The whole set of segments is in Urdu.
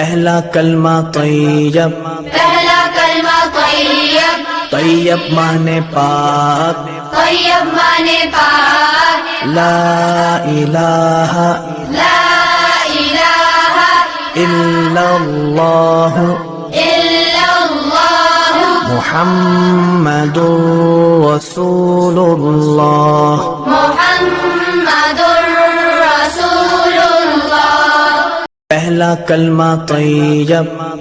پہلا کلمہ طیب، پہلا کلمہ طیب، طیب مانے پاک، طیب مانے پاک، لا الہ لا الہ الا اللہ الا اللہ محمد رسول اللہ۔ محمد رسول اللہ۔ پہلا کلمہ طیب،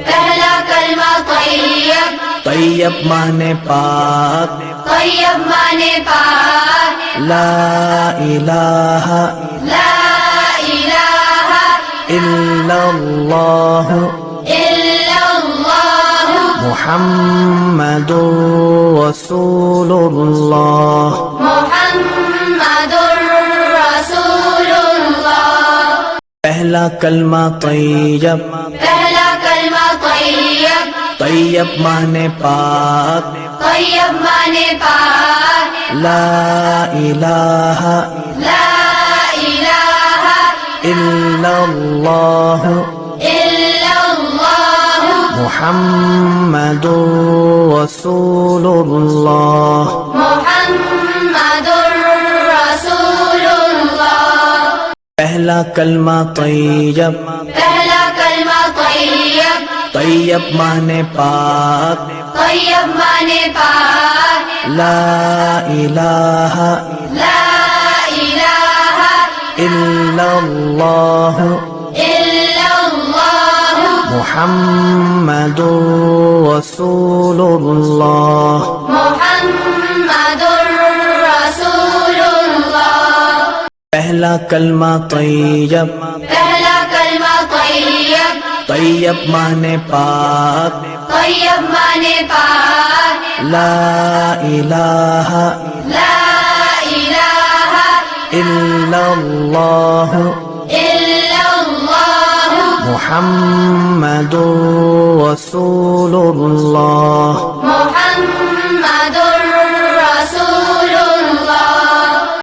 پہلا کلمہ طیب، طیب مانے پاک، طیب مانے پاک، لا الہ لا الہ الا اللہ الا اللہ محمد رسول اللہ۔ محمد رسول اللہ۔ پہلا کلمہ طیب، پہلا کلمہ طیب، طیب مانے پاک، طیب مانے پاک، لا الہ لا الہ الا اللہ الا اللہ محمد رسول اللہ۔ محمد رسول اللہ۔ پہلا کلمہ طیب، پہلا کلمہ طیب، طیب مانے پاک، طیب مانے پاک، لا الہ لا الہ الا اللہ الا اللہ محمد رسول اللہ۔ محمد رسول اللہ۔ پہلا کلمہ طیب، پہلا کلمہ طیب، طیب مانے پاک، طیب مانے پاک، لا الہ لا الہ الا اللہ الا اللہ محمد رسول اللہ۔ محمد رسول